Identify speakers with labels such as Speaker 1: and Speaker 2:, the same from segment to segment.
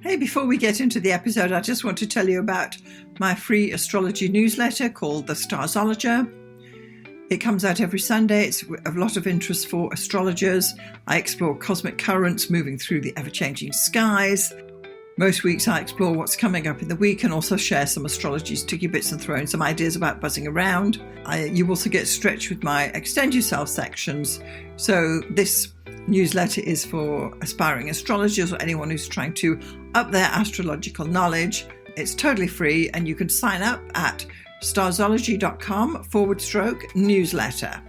Speaker 1: Hey, before we get into the episode, I just want to tell you about my free astrology newsletter called the Starzologer. It comes out every Sunday. It's of a lot of interest for astrologers. I explore cosmic currents moving through the ever-changing skies. Most weeks I explore what's coming up in the week and also share some astrology sticky bits and throw in some ideas about buzzing around. You also get stretched with my Extend Yourself sections. So this newsletter is for aspiring astrologers or anyone who's trying to up their astrological knowledge. It's totally free and you can sign up at starzology.com/newsletter.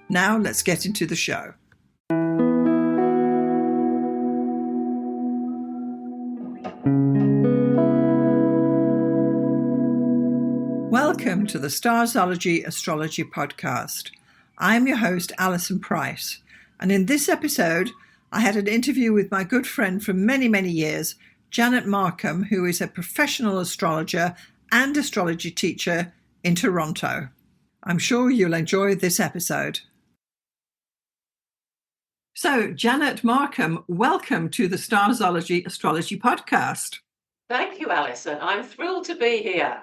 Speaker 1: Now let's get into the show. Welcome to the Starzology Astrology Podcast. I'm your host, Alison Price, and in this episode, I had an interview with my good friend from many, many years, Janet Markham, who is a professional astrologer and astrology teacher in Toronto. I'm sure you'll enjoy this episode. So, Janet Markham, welcome to the Starzology Astrology Podcast.
Speaker 2: Thank you, Alison. I'm thrilled to be here.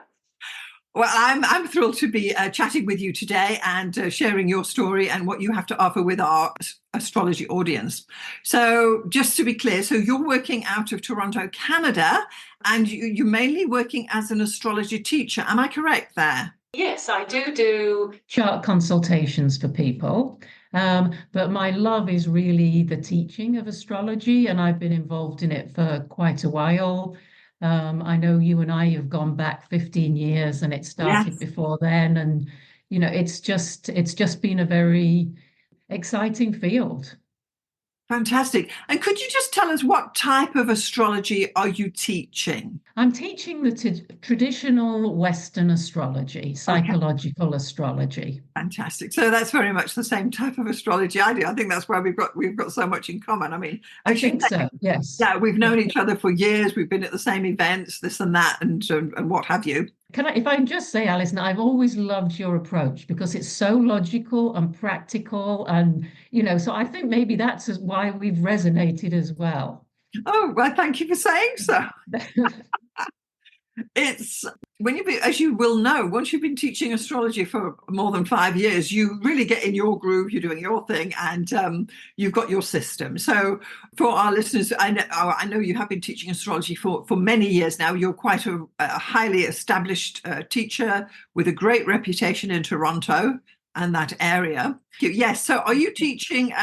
Speaker 1: Well, I'm thrilled to be chatting with you today and sharing your story and what you have to offer with our astrology audience. So just to be clear, so you're working out of Toronto, Canada, and you're mainly working as an astrology teacher. Am I correct there?
Speaker 2: Yes, I do chart consultations for people. But my love is really the teaching of astrology, and I've been involved in it for quite a while. I know you and I have gone back 15 years and it started before then. And, you know, it's just been a very exciting field.
Speaker 1: Fantastic. And could you just tell us what type of astrology are you teaching?
Speaker 2: I'm teaching the traditional Western astrology, psychological astrology.
Speaker 1: Fantastic. So that's very much the same type of astrology I do. I think that's why we've got so much in common. I mean,
Speaker 2: I think so. Yes.
Speaker 1: Yeah, we've known each other for years. We've been at the same events, this and that, and what have you.
Speaker 2: If I can just say, Alison, I've always loved your approach because it's so logical and practical, and so I think maybe that's why we've resonated as well.
Speaker 1: Oh, well, thank you for saying so. It's as you will know, once you've been teaching astrology for more than 5 years, you really get in your groove, you're doing your thing, and you've got your system. So for our listeners, I know you have been teaching astrology for many years now. You're quite a highly established teacher with a great reputation in Toronto and that area. Yes, so are you teaching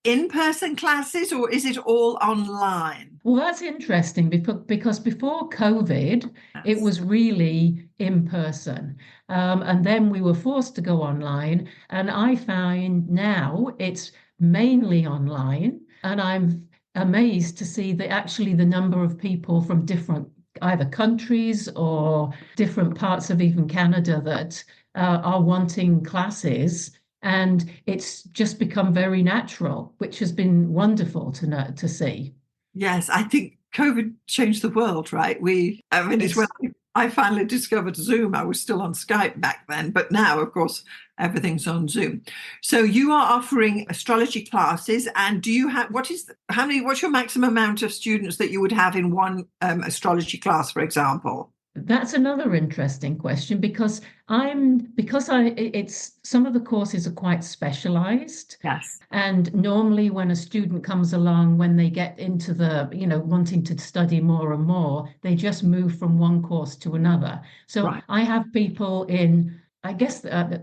Speaker 1: in-person classes or is it all online?
Speaker 2: Well, that's interesting because before COVID, it was really in person. And then we were forced to go online. And I find now it's mainly online. And I'm amazed to see that actually the number of people from different either countries or different parts of even Canada that are wanting classes. And it's just become very natural, which has been wonderful to see.
Speaker 1: Yes, I think COVID changed the world, right? It's when I finally discovered Zoom. I was still on Skype back then, but now, of course, everything's on Zoom. So you are offering astrology classes, and do you have what's your maximum amount of students that you would have in one astrology class, for example?
Speaker 2: That's another interesting question because it's some of the courses are quite specialized.
Speaker 1: Yes.
Speaker 2: And normally when a student comes along, when they get into the, wanting to study more and more, they just move from one course to another. So right. I have people in, I guess, I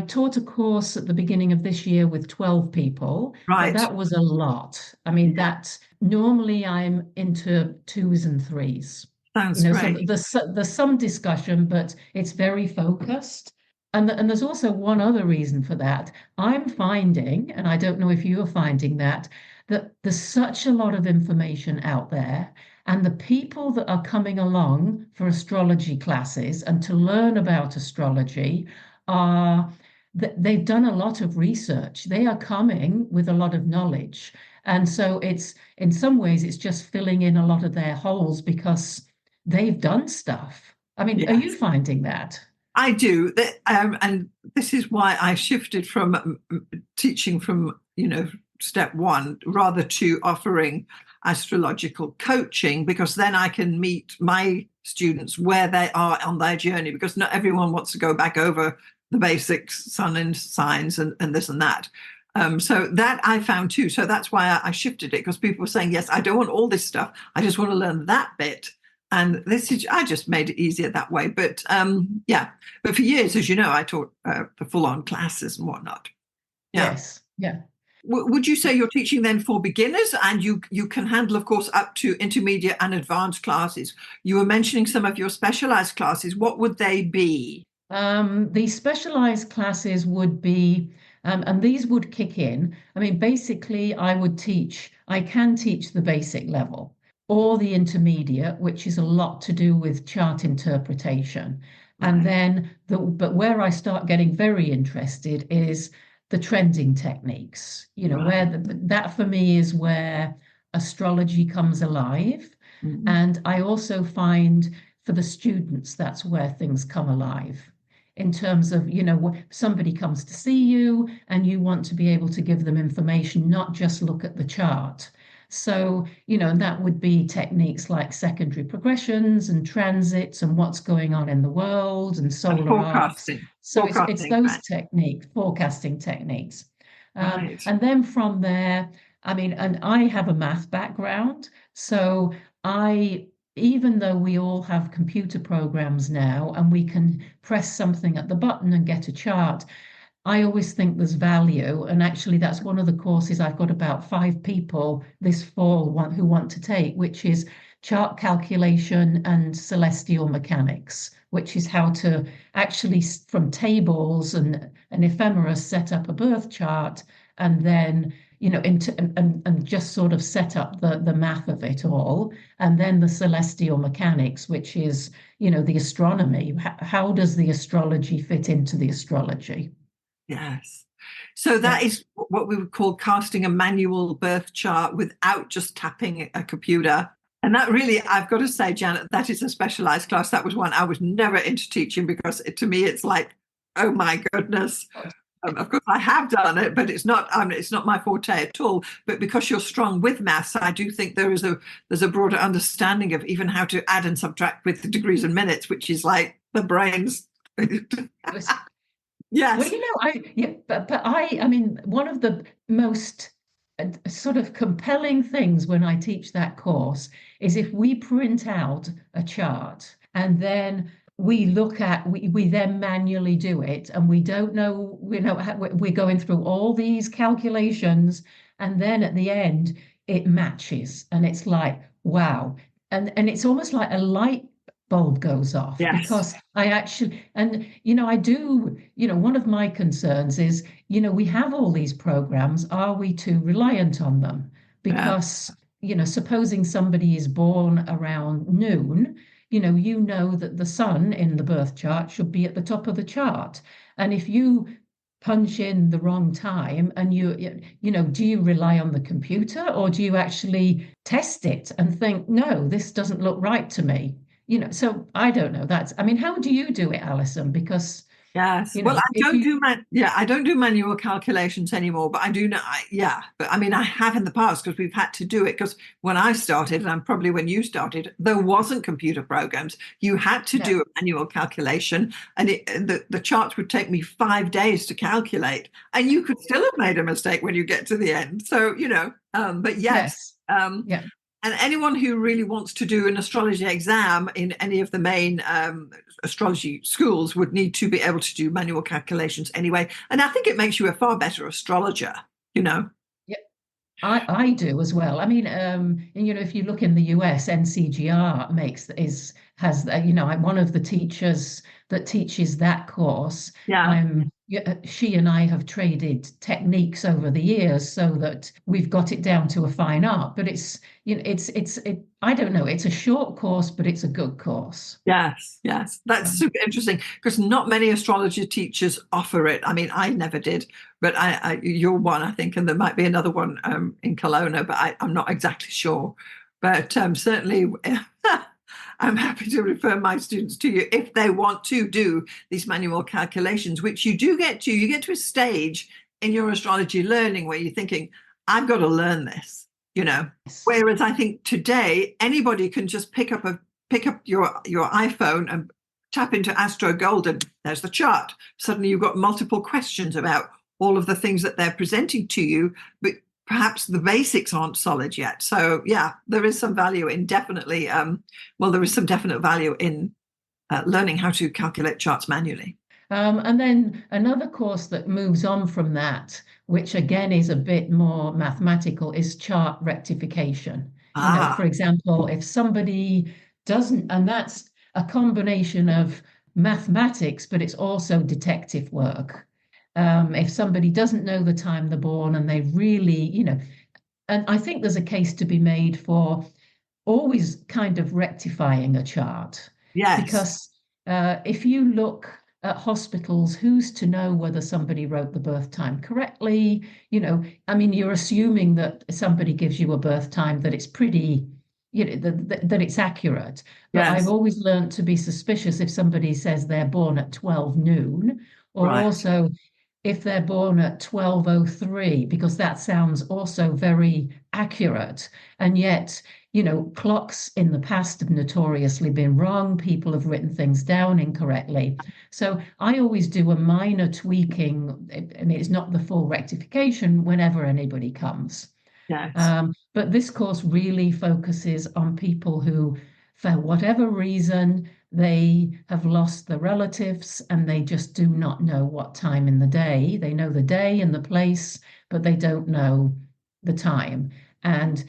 Speaker 2: taught a course at the beginning of this year with 12 people.
Speaker 1: Right.
Speaker 2: That was a lot. That normally I'm into 2s and 3s.
Speaker 1: Sounds great.
Speaker 2: So there's some discussion, but it's very focused. And there's also one other reason for that. I'm finding, and I don't know if you're finding that there's such a lot of information out there, and the people that are coming along for astrology classes and to learn about astrology they've done a lot of research. They are coming with a lot of knowledge. And so it's, in some ways, it's just filling in a lot of their holes because they've done stuff. Yes. Are you finding that?
Speaker 1: I do. And this is why I shifted from teaching from, step one, rather to offering astrological coaching, because then I can meet my students where they are on their journey, because not everyone wants to go back over the basics, sun and signs and this and that. So that I found too. So that's why I shifted it, because people were saying, yes, I don't want all this stuff. I just want to learn that bit. And I just made it easier that way. But but for years, as you know, I taught the full-on classes and whatnot. Yeah.
Speaker 2: Yes. Yeah.
Speaker 1: Would you say you're teaching then for beginners, and you can handle, of course, up to intermediate and advanced classes? You were mentioning some of your specialized classes. What would they be?
Speaker 2: The specialized classes would be, and these would kick in. I mean, basically, I can teach the basic level or the intermediate, which is a lot to do with chart interpretation. And then, but where I start getting very interested is the trending techniques, where that for me is where astrology comes alive.
Speaker 1: Mm-hmm.
Speaker 2: And I also find for the students, that's where things come alive in terms of, somebody comes to see you and you want to be able to give them information, not just look at the chart. So, and that would be techniques like secondary progressions and transits and what's going on in the world and solar arcs. So it's those techniques, forecasting techniques. And then from there, I mean, and I have a math background, so even though we all have computer programs now and we can press something at the button and get a chart, I always think there's value. And actually, that's one of the courses I've got about 5 people this fall who want to take, which is chart calculation and celestial mechanics, which is how to actually, from tables and an ephemera, set up a birth chart and then and just sort of set up the math of it all. And then the celestial mechanics, which is, the astronomy. How does the astrology fit into the astrology?
Speaker 1: Yes. So that is what we would call casting a manual birth chart without just tapping a computer. And that really, I've got to say, Janet, that is a specialized class. That was one I was never into teaching, because to me, it's like, oh my goodness. Of course, I have done it, but it's not my forte at all. But because you're strong with maths, I do think there's a broader understanding of even how to add and subtract with the degrees and minutes, which is like the brains. Yes.
Speaker 2: Well, but I mean, one of the most sort of compelling things when I teach that course is if we print out a chart and then we then manually do it, and we don't know, we're going through all these calculations, and then at the end it matches, and it's like, wow. And it's almost like a light bulb goes off. Yes. Because I actually, and I do, one of my concerns is, we have all these programs, are we too reliant on them? Because supposing somebody is born around noon, that the sun in the birth chart should be at the top of the chart. And if you punch in the wrong time and do you rely on the computer, or do you actually test it and think, no, this doesn't look right to me? So I don't know. How do you do it, Alison? Because
Speaker 1: yes, well, I don't do manual calculations anymore, but I do know. But I have in the past, because we've had to do it. Because when I started, and probably when you started, there wasn't computer programs. You had to do a manual calculation, and the charts would take me 5 days to calculate, and you could still have made a mistake when you get to the end. So but yes. And anyone who really wants to do an astrology exam in any of the main astrology schools would need to be able to do manual calculations anyway. And I think it makes you a far better astrologer,
Speaker 2: Yeah, I do as well. If you look in the US, NCGR has one of the teachers that teaches that course. She and I have traded techniques over the years so that we've got it down to a fine art. But I don't know, it's a short course, but it's a good course.
Speaker 1: Yes. That's super interesting, because not many astrology teachers offer it. I never did, but you're one, I think, and there might be another one in Kelowna, but I'm not exactly sure. But certainly, I'm happy to refer my students to you if they want to do these manual calculations, which you do get to. You get to a stage in your astrology learning where you're thinking, I've got to learn this, you know.
Speaker 2: Yes.
Speaker 1: Whereas I think today anybody can just pick up your iPhone and tap into Astro Gold and there's the chart. Suddenly you've got multiple questions about all of the things that they're presenting to you, but perhaps the basics aren't solid yet. So yeah, there is some value in definitely, there is some definite value in learning how to calculate charts manually.
Speaker 2: And then another course that moves on from that, which again is a bit more mathematical, is chart rectification. For example, if somebody doesn't, and that's a combination of mathematics, but it's also detective work. If somebody doesn't know the time they're born and they really, and I think there's a case to be made for always kind of rectifying a chart.
Speaker 1: Yes.
Speaker 2: Because if you look at hospitals, who's to know whether somebody wrote the birth time correctly? You're assuming that somebody gives you a birth time that it's pretty, that it's accurate. But
Speaker 1: Yes.
Speaker 2: I've always learned to be suspicious if somebody says they're born at 12 noon, or
Speaker 1: Right.
Speaker 2: also if they're born at 12:03, because that sounds also very accurate. And yet, clocks in the past have notoriously been wrong. People have written things down incorrectly. So I always do a minor tweaking. I mean, it's not the full rectification whenever anybody comes.
Speaker 1: Yes.
Speaker 2: But this course really focuses on people who, for whatever reason, they have lost their relatives and they just do not know what time in the day. They know the day and the place, but they don't know the time. And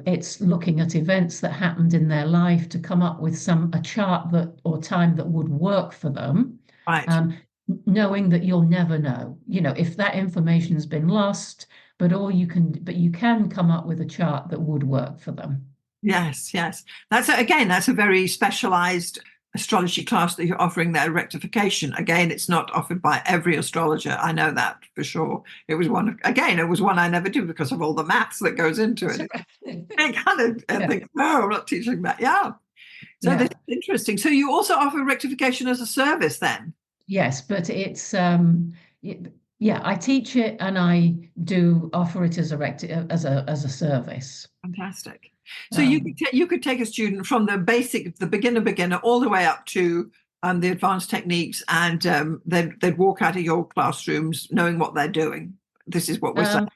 Speaker 2: it's looking at events that happened in their life to come up with a chart or time that would work for them.
Speaker 1: Right.
Speaker 2: Knowing that you'll never know, if that information's been lost, but you can come up with a chart that would work for them.
Speaker 1: Yes, yes. That's a very specialized astrology class that you're offering there, rectification. Again, it's not offered by every astrologer. I know that for sure. It was one I never did because of all the maths that goes into it. I kind of think, no, I'm not teaching that. Yeah. So this is interesting. So you also offer rectification as a service then?
Speaker 2: Yes, but it's I teach it and I do offer it as a service.
Speaker 1: Fantastic. So you could take a student from the beginner, all the way up to the advanced techniques, and they'd walk out of your classrooms knowing what they're doing. This is what we're saying.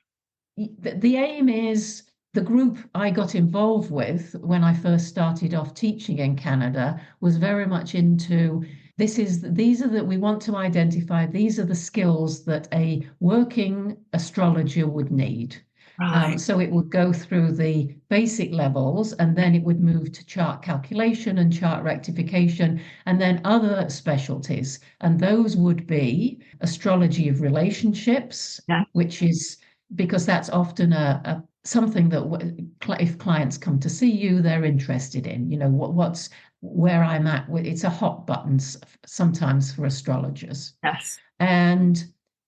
Speaker 2: The aim is the group I got involved with when I first started off teaching in Canada was very much into we want to identify, these are the skills that a working astrologer would need.
Speaker 1: Right.
Speaker 2: So it would go through the basic levels and then it would move to chart calculation and chart rectification and then other specialties. And those would be astrology of relationships, which is because that's often something that if clients come to see you, they're interested in, what's where I'm at. It's a hot button sometimes for astrologers.
Speaker 1: Yes.
Speaker 2: And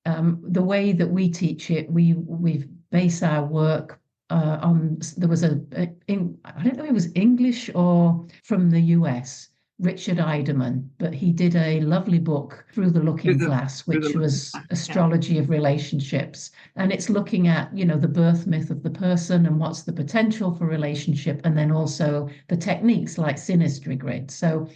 Speaker 2: the way that we teach it, we base our work on, there was I don't know if it was English or from the US, Richard Eiderman, but he did a lovely book, Through the Looking Glass, which was astrology of relationships. And it's looking at, the birth myth of the person and what's the potential for relationship, and then also the techniques like synastry grid. So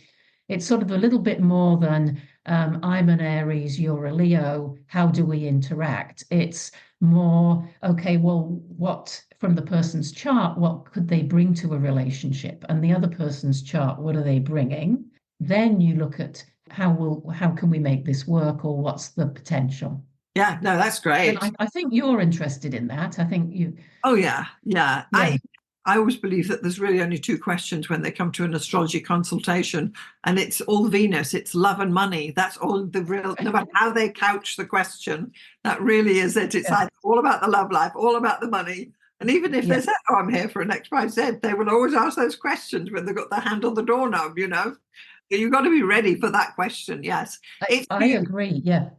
Speaker 2: it's sort of a little bit more than I'm an Aries, you're a Leo, how do we interact? It's more, okay, well, what from the person's chart, what could they bring to a relationship? And the other person's chart, what are they bringing? Then you look at how can we make this work, or what's the potential?
Speaker 1: Yeah, no, that's great.
Speaker 2: And I think you're interested in that. I think you.
Speaker 1: Oh, yeah. I always believe that there's really only two questions when they come to an astrology consultation, and it's all Venus, it's love and money. That's all no matter how they couch the question, that really is it. It's like all about the love life, all about the money. And even if they say, oh, I'm here for an XYZ, they will always ask those questions when they've got their hand on the doorknob, You've got to be ready for that question. Yes.
Speaker 2: I agree. Yeah.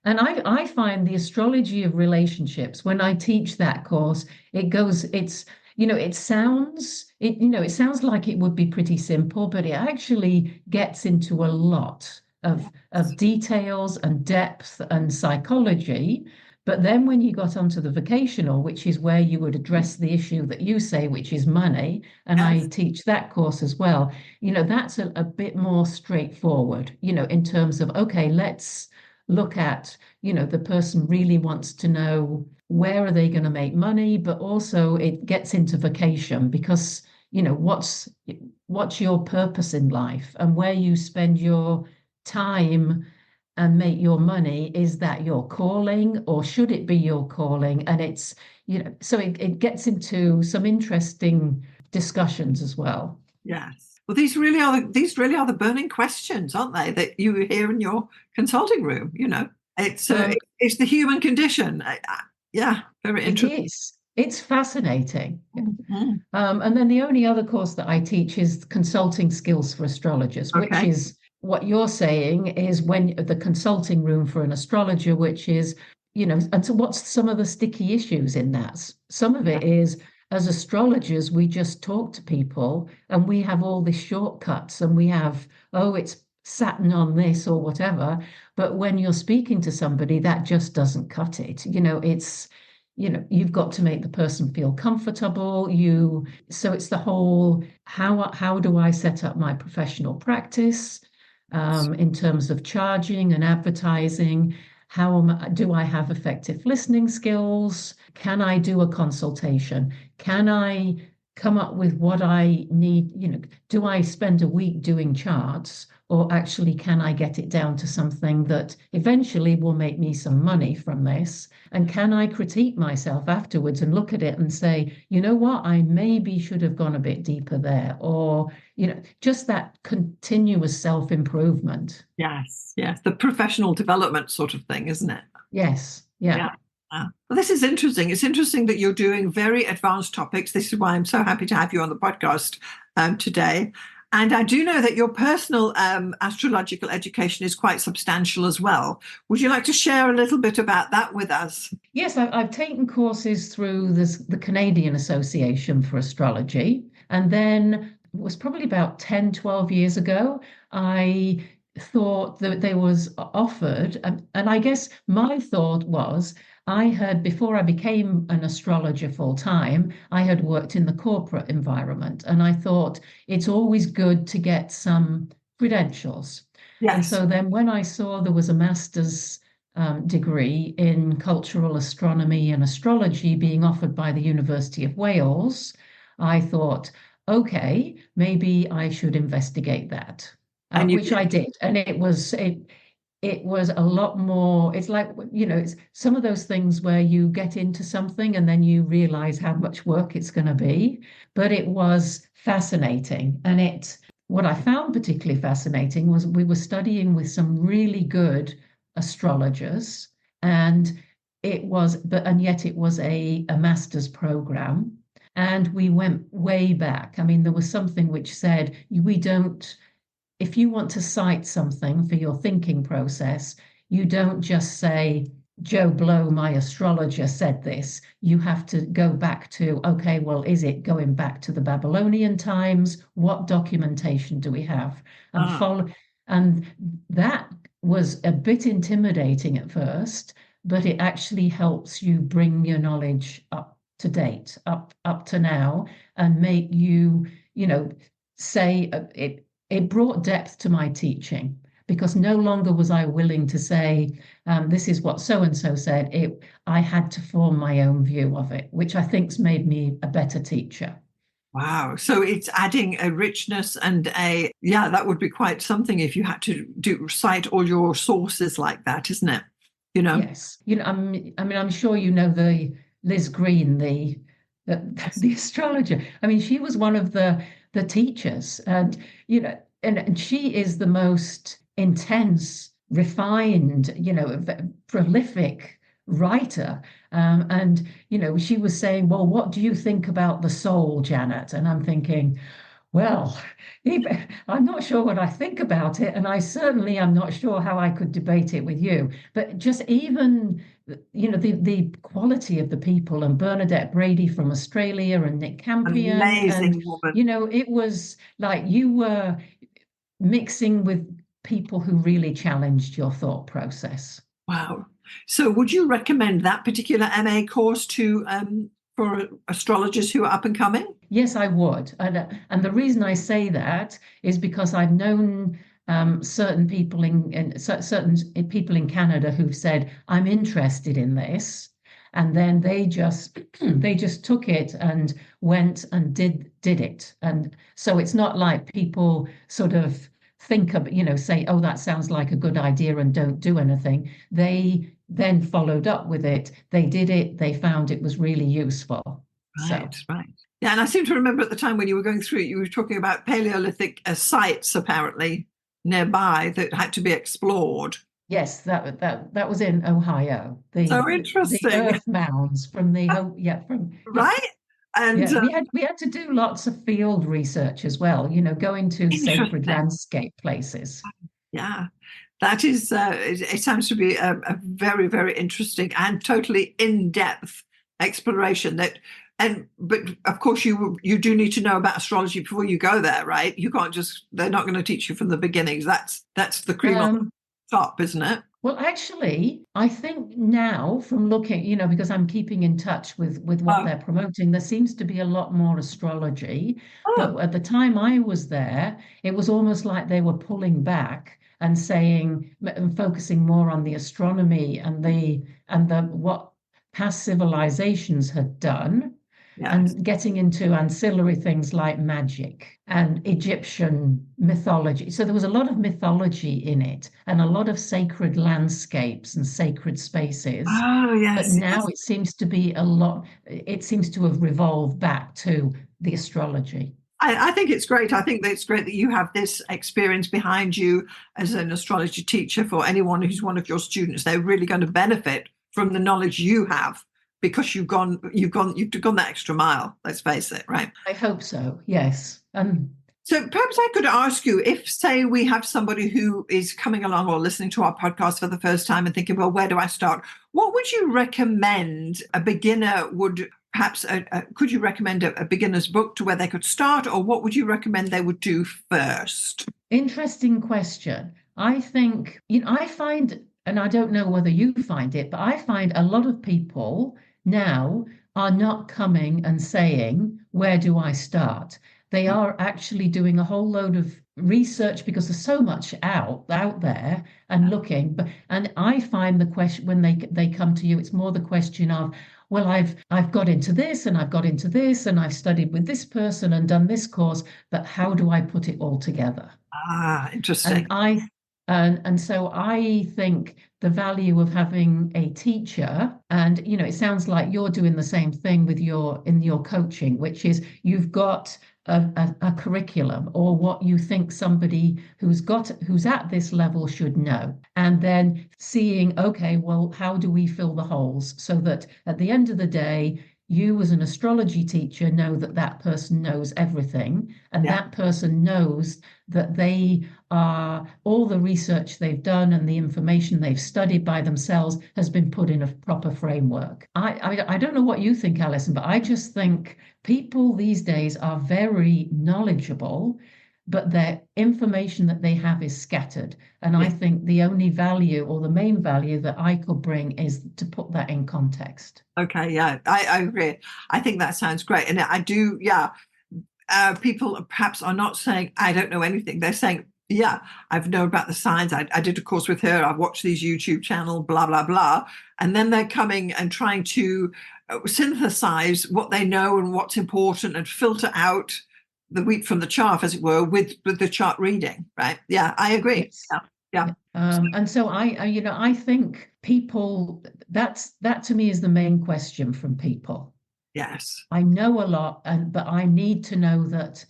Speaker 2: And I find the astrology of relationships, when I teach that course, it sounds like it would be pretty simple, but it actually gets into a lot of details and depth and psychology, But then when you got onto the vocational, which is where you would address the issue that you say, which is money, and I
Speaker 1: Yes.
Speaker 2: teach that course as well, that's a bit more straightforward, in terms of, okay, let's look at, the person really wants to know where are they going to make money, but also it gets into vocation because, what's your purpose in life and where you spend your time and make your money, is that your calling or should it be your calling? And it's, so it gets into some interesting discussions as well.
Speaker 1: Yes. Well, these really are the burning questions, aren't they? That you hear in your consulting room. It's the human condition. Yeah, very
Speaker 2: It
Speaker 1: interesting.
Speaker 2: is. It's fascinating.
Speaker 1: Mhm.
Speaker 2: And then the only other course that I teach is consulting skills for astrologers, which
Speaker 1: Okay.
Speaker 2: is what you're saying is when the consulting room for an astrologer, which is, and so what's some of the sticky issues in that? Some of it is as astrologers, we just talk to people and we have all these shortcuts and we have, oh, it's Saturn on this or whatever. But when you're speaking to somebody, that just doesn't cut it. You've got to make the person feel comfortable. So it's the whole how do I set up my professional practice in terms of charging and advertising? Do I have effective listening skills? Can I do a consultation? Can I come up with what I need? Do I spend a week doing charts? Or actually, can I get it down to something that eventually will make me some money from this? And can I critique myself afterwards and look at it and say, you know what, I maybe should have gone a bit deeper there? Or, just that continuous self-improvement.
Speaker 1: Yes. Yes. The professional development sort of thing, isn't it?
Speaker 2: Yes.
Speaker 1: Yeah.
Speaker 2: Yeah.
Speaker 1: Well, this is interesting. It's interesting that you're doing very advanced topics. This is why I'm so happy to have you on the podcast today. And I do know that your personal astrological education is quite substantial as well. Would you like to share a little bit about that with us?
Speaker 2: Yes, I've taken courses through the Canadian Association for Astrology. And then it was probably about 10, 12 years ago, I thought that there was offered, and I guess my thought was, before I became an astrologer full time, I had worked in the corporate environment. And I thought it's always good to get some credentials. And
Speaker 1: Yes.
Speaker 2: so then when I saw there was a master's degree in Cultural Astronomy and Astrology being offered by the University of Wales, I thought, okay, maybe I should investigate that,
Speaker 1: And you
Speaker 2: which I did. And it was a lot more. It's like, it's some of those things where you get into something and then you realize how much work it's going to be. But it was fascinating. And what I found particularly fascinating was we were studying with some really good astrologers, and yet it was a master's program. And we went way back. I mean, there was something which said, if you want to cite something for your thinking process, you don't just say, Joe Blow, my astrologer, said this. You have to go back to, okay, well, is it going back to the Babylonian times? What documentation do we have? And that was a bit intimidating at first, but it actually helps you bring your knowledge up to date, up to now, and make you, say it brought depth to my teaching because no longer was I willing to say, this is what so and so said. I had to form my own view of it, which I think's made me a better teacher.
Speaker 1: Wow. So it's adding a richness and that would be quite something if you had to cite all your sources like that, isn't it?
Speaker 2: Yes. I'm sure you know the Liz Green, the astrologer. I mean, she was one of the teachers, and and she is the most intense, refined, prolific writer. And she was saying, well, what do you think about the soul, Janet? And I'm thinking, well, I'm not sure what I think about it, and I certainly am not sure how I could debate it with you. But just even, the quality of the people, and Bernadette Brady from Australia, and Nick Campion, and
Speaker 1: Amazing woman.
Speaker 2: it was like you were mixing with people who really challenged your thought process.
Speaker 1: Wow. So would you recommend that particular MA course to for astrologers who are up and coming?
Speaker 2: Yes, I would. And the reason I say that is because I've known certain people in certain people in Canada who've said, I'm interested in this. And then they just they just took it and went and did it. And so it's not like people sort of think of, say, oh, that sounds like a good idea and don't do anything. They then followed up with it. They did it. They found it was really useful. So.
Speaker 1: Right. Yeah, and I seem to remember at the time when you were going through it, you were talking about Paleolithic sites apparently nearby that had to be explored.
Speaker 2: Yes, that was in Ohio.
Speaker 1: So
Speaker 2: The
Speaker 1: interesting,
Speaker 2: earth mounds from
Speaker 1: right? And
Speaker 2: we had to do lots of field research as well, going to sacred
Speaker 1: interesting.
Speaker 2: landscape places.
Speaker 1: Yeah, that is. It sounds to be a very, very interesting and totally in-depth exploration. But of course, you do need to know about astrology before you go there, right? You can't just. They're not going to teach you from the beginnings. That's the cream on the top, isn't it?
Speaker 2: Well, actually, I think now from looking, because I'm keeping in touch with what they're promoting, there seems to be a lot more astrology. But at the time I was there, it was almost like they were pulling back and saying and focusing more on the astronomy and the what past civilizations had done.
Speaker 1: Yes.
Speaker 2: And getting into ancillary things like magic and Egyptian mythology. So there was a lot of mythology in it and a lot of sacred landscapes and sacred spaces.
Speaker 1: Oh, yes.
Speaker 2: But now it seems to be it seems to have revolved back to the astrology.
Speaker 1: I think it's great. I think that it's great that you have this experience behind you as an astrology teacher. For anyone who's one of your students, they're really going to benefit from the knowledge you have, because you've gone that extra mile. Let's face it, right?
Speaker 2: I hope so. Yes.
Speaker 1: So perhaps I could ask you, if, say, we have somebody who is coming along or listening to our podcast for the first time and thinking, well, where do I start? What would you recommend a beginner would perhaps, could you recommend a beginner's book to where they could start, or what would you recommend they would do first?
Speaker 2: Interesting question. I think, I find, and I don't know whether you find it, but I find a lot of people now are not coming and saying, where do I start? They are actually doing a whole load of research because there's so much out there and looking. And I find the question when they come to you, it's more the question of, well, I've got into this and I've got into this and I've studied with this person and done this course, but how do I put it all together?
Speaker 1: Interesting.
Speaker 2: And so I think the value of having a teacher, and it sounds like you're doing the same thing with in your coaching, which is you've got a curriculum or what you think somebody who's at this level should know, and then seeing, okay, well, how do we fill the holes so that at the end of the day, you as an astrology teacher know that that person knows everything, and that person knows that they are, all the research they've done and the information they've studied by themselves has been put in a proper framework. I don't know what you think, Alison, but I just think people these days are very knowledgeable, but their information that they have is scattered. And I think the only value or the main value that I could bring is to put that in context.
Speaker 1: Okay, yeah, I agree. I think that sounds great. And I do, people perhaps are not saying, I don't know anything. They're saying, yeah, I've known about the signs. I did a course with her. I've watched these YouTube channels, blah, blah, blah. And then they're coming and trying to synthesize what they know and what's important and filter out the wheat from the chaff, as it were, with the chart reading, right? Yeah, I agree.
Speaker 2: Yes.
Speaker 1: Yeah.
Speaker 2: And so I think people, that to me is the main question from people.
Speaker 1: Yes.
Speaker 2: I know a lot, but I need to know that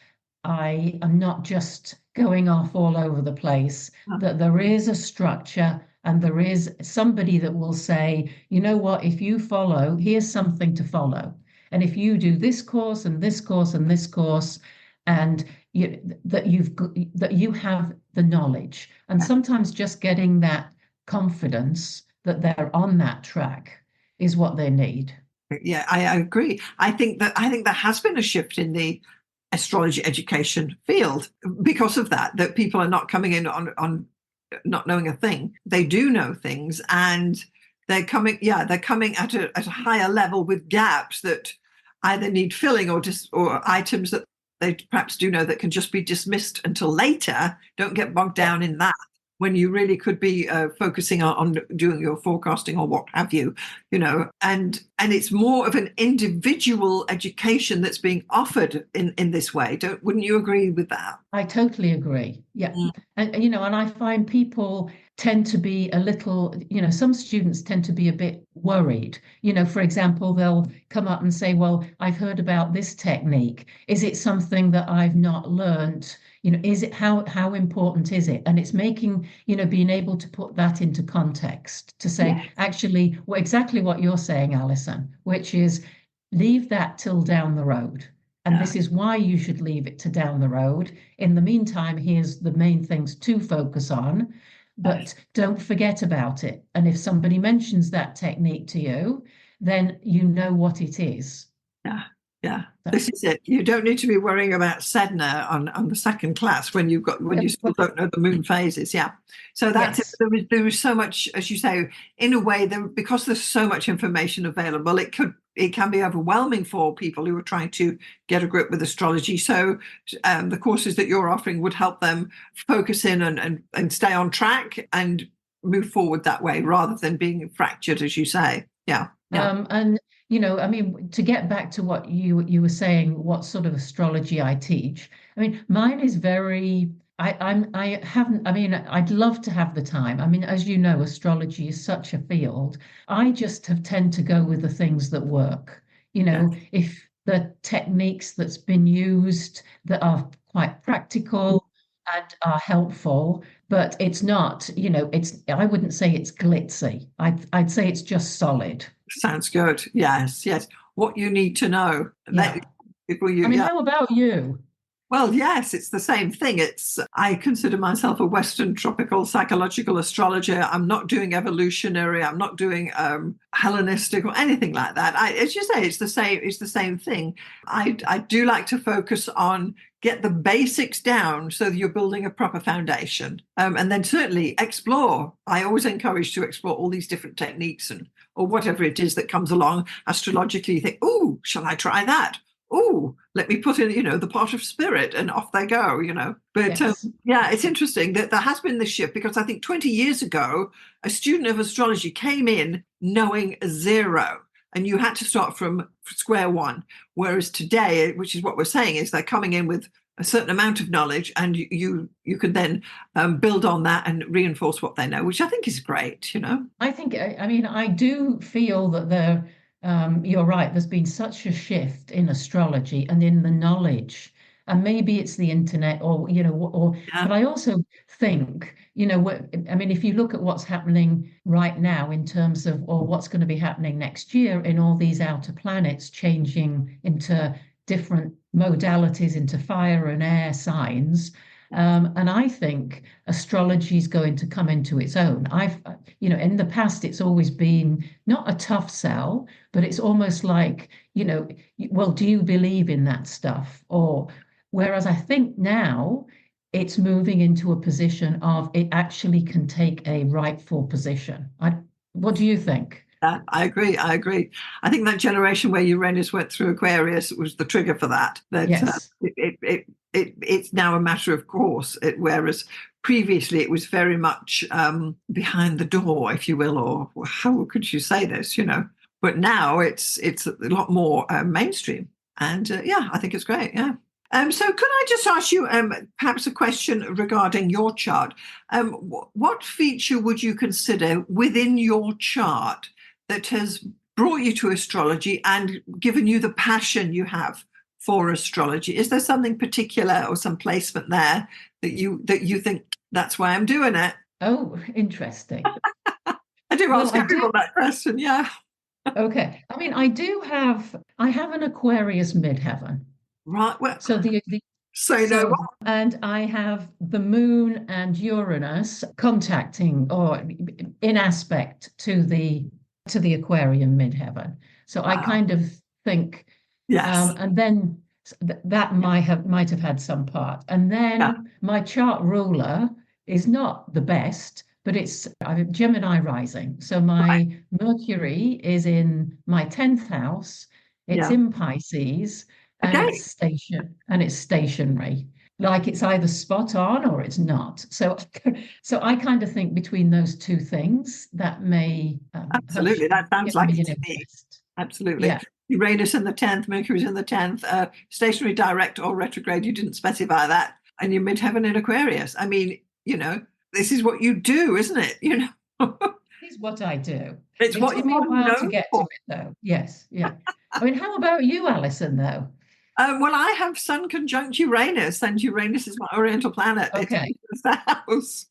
Speaker 2: I am not just going off all over the place, that there is a structure and there is somebody that will say, you know what, if you follow, here's something to follow. And if you do this course and this course and this course, and that you have the knowledge, and sometimes just getting that confidence that they're on that track is what they need.
Speaker 1: Yeah, I agree. I think there has been a shift in the astrology education field because of that people are not coming in on not knowing a thing. They do know things, and they're coming, yeah, they're coming at a higher level with gaps that either need filling or just or items that they perhaps do know that can just be dismissed until later. Don't get bogged
Speaker 2: Yeah.
Speaker 1: down in that when you really could be focusing on doing your forecasting or what have you, and it's more of an individual education that's being offered in this way. Wouldn't you agree with that?
Speaker 2: I totally agree. Yeah.
Speaker 1: Mm.
Speaker 2: And I find people tend to be a little, some students tend to be a bit worried. For example, they'll come up and say, well, I've heard about this technique. Is it something that I've not learned? Is it how important is it? And it's making, being able to put that into context to say,
Speaker 1: Yeah.
Speaker 2: actually, exactly what you're saying, Alison, which is leave that till down the road. And
Speaker 1: Yeah.
Speaker 2: this is why you should leave it to down the road. In the meantime, here's the main things to focus on, but don't forget about it. And if somebody mentions that technique to you, then you know what it is.
Speaker 1: Yeah, yeah.
Speaker 2: So,
Speaker 1: This is it. You don't need to be worrying about Sedna on the second class when you still don't know the moon phases. Yeah. So that's it.
Speaker 2: yes.
Speaker 1: There is so much, as you say, in a way, because there's so much information available, it can be overwhelming for people who are trying to get a grip with astrology. So the courses that you're offering would help them focus in and stay on track and move forward that way rather than being fractured, as you say. Yeah. Yeah.
Speaker 2: And I mean, to get back to what you were saying, what sort of astrology I teach. I mean, mine is very. I haven't. I mean, I'd love to have the time. I mean, as you know, astrology is such a field. I just have tend to go with the things that work.
Speaker 1: Yeah.
Speaker 2: If the techniques that's been used that are quite practical and are helpful, but it's not. I wouldn't say it's glitzy. I'd say it's just solid.
Speaker 1: Sounds good. Yes, yes. What you need to know. Let
Speaker 2: Yeah.
Speaker 1: people
Speaker 2: I mean,
Speaker 1: yeah.
Speaker 2: how about you?
Speaker 1: Well, yes, it's the same thing. I consider myself a Western tropical psychological astrologer. I'm not doing evolutionary. I'm not doing Hellenistic or anything like that. As you say, it's the same. It's the same thing. I do like to focus on get the basics down so that you're building a proper foundation, and then certainly explore. I always encourage to explore all these different techniques or whatever it is that comes along astrologically. You think, oh, shall I try that? Oh, let me put in, the pot of spirit, and off they go. But
Speaker 2: Yes.
Speaker 1: yeah, it's interesting that there has been this shift because I think 20 years ago, a student of astrology came in knowing zero, and you had to start from square one. Whereas today, which is what we're saying, is they're coming in with a certain amount of knowledge, and you can then build on that and reinforce what they know, which I think is great.
Speaker 2: I think, I mean, I do feel that you're right, there's been such a shift in astrology and in the knowledge. And maybe it's the internet
Speaker 1: Yeah,
Speaker 2: but I also think, I mean, if you look at what's happening right now in terms of, or what's going to be happening next year in all these outer planets changing into different modalities, into fire and air signs. And I think astrology is going to come into its own. In the past, it's always been not a tough sell, but it's almost like, well, do you believe in that stuff? Whereas I think now it's moving into a position of it actually can take a rightful position. What do you think?
Speaker 1: yeah, I agree. I agree. I think that generation where Uranus went through Aquarius was the trigger for that. That
Speaker 2: Yes.
Speaker 1: it's now a matter of course. Whereas previously it was very much behind the door, if you will, or how could you say this? But now it's a lot more mainstream, and yeah, I think it's great. Yeah. So could I just ask you perhaps a question regarding your chart? What feature would you consider within your chart that has brought you to astrology and given you the passion you have for astrology? Is there something particular or some placement there that you think that's why I'm doing it?
Speaker 2: Oh, interesting.
Speaker 1: I do
Speaker 2: Well,
Speaker 1: ask
Speaker 2: I do.
Speaker 1: everyone that question. Yeah.
Speaker 2: Okay. I mean, I have an Aquarius midheaven.
Speaker 1: Right. Well,
Speaker 2: So the
Speaker 1: say no
Speaker 2: so
Speaker 1: more.
Speaker 2: and I have the moon and Uranus contacting or in aspect to the Aquarian midheaven. So I
Speaker 1: Wow.
Speaker 2: kind of think,
Speaker 1: Yes.
Speaker 2: and then that might have had some part. And
Speaker 1: Yeah.
Speaker 2: then my chart ruler is not the best, but I'm Gemini rising. So my Mercury is in my 10th house. It's
Speaker 1: Yeah.
Speaker 2: in Pisces, and
Speaker 1: Okay.
Speaker 2: it's stationary. Like it's either spot on or it's not. So I kind of think between those two things that may have
Speaker 1: Absolutely. That sounds
Speaker 2: given
Speaker 1: like
Speaker 2: me
Speaker 1: it
Speaker 2: an
Speaker 1: to me.
Speaker 2: interest.
Speaker 1: Absolutely.
Speaker 2: Yeah.
Speaker 1: Uranus in the 10th, Mercury's in the 10th, stationary, direct, or retrograde. You didn't specify that. And you're midheaven in Aquarius. I mean, this is what you do, isn't it?
Speaker 2: Is what I do.
Speaker 1: It's
Speaker 2: It
Speaker 1: what
Speaker 2: took me
Speaker 1: you
Speaker 2: a
Speaker 1: are
Speaker 2: while to
Speaker 1: known
Speaker 2: get to
Speaker 1: for.
Speaker 2: it, though. Yes, yeah. I mean, how about you, Alison, though?
Speaker 1: Well, I have Sun conjunct Uranus, and Uranus is my Oriental planet. It
Speaker 2: Okay.
Speaker 1: enters the house.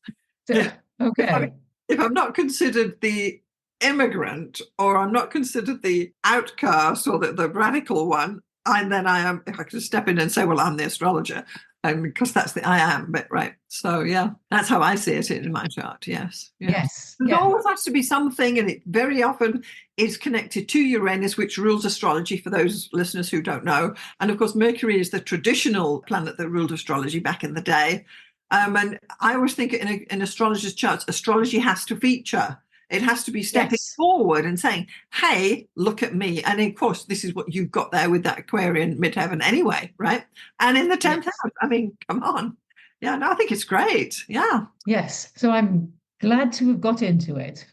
Speaker 2: So,
Speaker 1: If I'm,
Speaker 2: okay.
Speaker 1: if I'm not considered the immigrant, or I'm not considered the outcast or the radical one, and then I am, if I could step in and say, well, I'm the astrologer, and because that's the I am bit, right? So yeah, that's how I see it in my chart. Yes, yes.
Speaker 2: Yes.
Speaker 1: There
Speaker 2: Yeah.
Speaker 1: always has to be something, and it very often is connected to Uranus, which rules astrology, for those listeners who don't know. And of course, Mercury is the traditional planet that ruled astrology back in the day. And I always think in astrologers' charts, astrology has to feature. It has to be stepping
Speaker 2: Yes.
Speaker 1: forward and saying, hey, look at me. And of course, this is what you've got there with that Aquarian midheaven anyway, right? And in the 10th
Speaker 2: Yes.
Speaker 1: house, I mean, come on. Yeah, no, I think it's great. Yeah.
Speaker 2: Yes. So I'm glad to have got into it.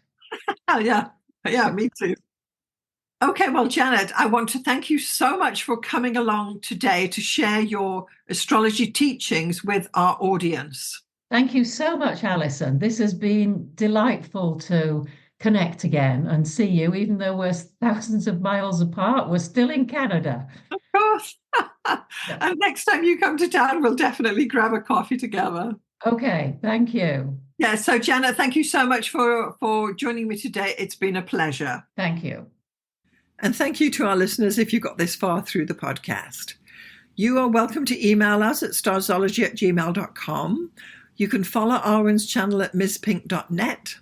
Speaker 1: Oh, yeah. Yeah, me too. Okay, well, Janet, I want to thank you so much for coming along today to share your astrology teachings with our audience.
Speaker 2: Thank you so much, Alison. This has been delightful to connect again and see you, even though we're thousands of miles apart. We're still in Canada.
Speaker 1: Of course.
Speaker 2: Yeah.
Speaker 1: And next time you come to town, we'll definitely grab a coffee together.
Speaker 2: Okay. Thank you.
Speaker 1: Yeah, so Janet, thank you so much for joining me today. It's been a pleasure.
Speaker 2: Thank you.
Speaker 1: And thank you to our listeners if you got this far through the podcast. You are welcome to email us at starzology@gmail.com. You can follow Arwen's channel at mispink.net.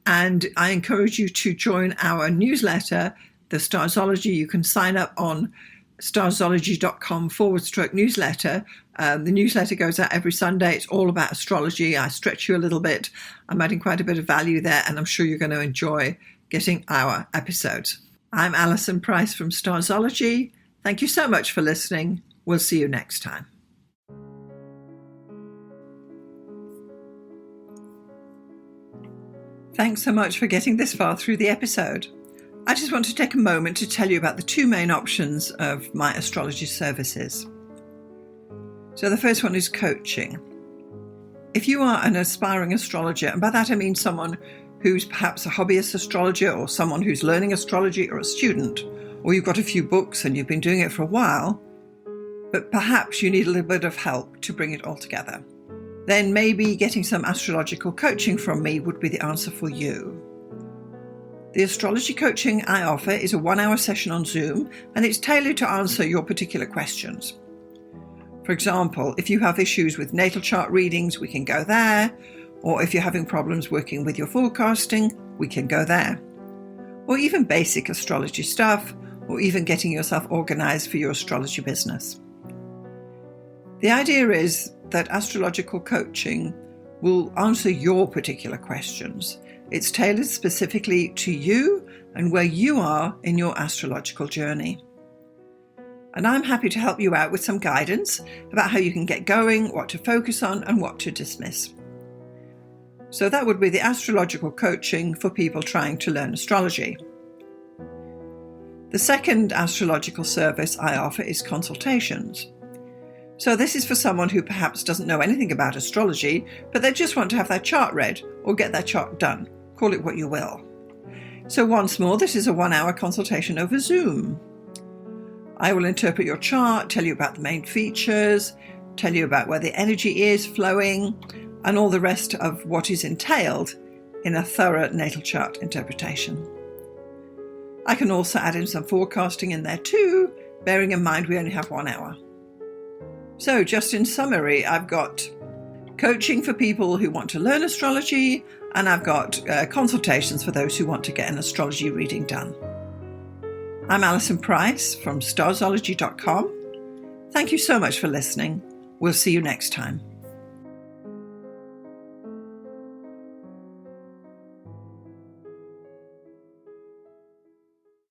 Speaker 1: And I encourage you to join our newsletter, the Starzology. You can sign up on starzology.com/newsletter. The newsletter goes out every Sunday. It's all about astrology. I stretch you a little bit. I'm adding quite a bit of value there, and I'm sure you're going to enjoy getting our episodes. I'm Alison Price from Starzology. Thank you so much for listening. We'll see you next time. Thanks so much for getting this far through the episode. I just want to take a moment to tell you about the two main options of my astrology services. So the first one is coaching. If you are an aspiring astrologer, and by that I mean someone who's perhaps a hobbyist astrologer or someone who's learning astrology or a student, or you've got a few books and you've been doing it for a while, but perhaps you need a little bit of help to bring it all together, then maybe getting some astrological coaching from me would be the answer for you. The astrology coaching I offer is a 1-hour session on Zoom, and it's tailored to answer your particular questions. For example, if you have issues with natal chart readings, we can go there. Or if you're having problems working with your forecasting, we can go there. Or even basic astrology stuff, or even getting yourself organized for your astrology business. The idea is that astrological coaching will answer your particular questions. It's tailored specifically to you and where you are in your astrological journey. And I'm happy to help you out with some guidance about how you can get going, what to focus on, and what to dismiss. So that would be the astrological coaching for people trying to learn astrology. The second astrological service I offer is consultations. So this is for someone who perhaps doesn't know anything about astrology, but they just want to have their chart read or get their chart done. Call it what you will. So once more, this is a 1-hour consultation over Zoom. I will interpret your chart, tell you about the main features, tell you about where the energy is flowing, and all the rest of what is entailed in a thorough natal chart interpretation. I can also add in some forecasting in there too, bearing in mind we only have 1 hour. So just in summary, I've got coaching for people who want to learn astrology, and I've got consultations for those who want to get an astrology reading done. I'm Alison Price from Starzology.com. Thank you so much for listening. We'll see you next time.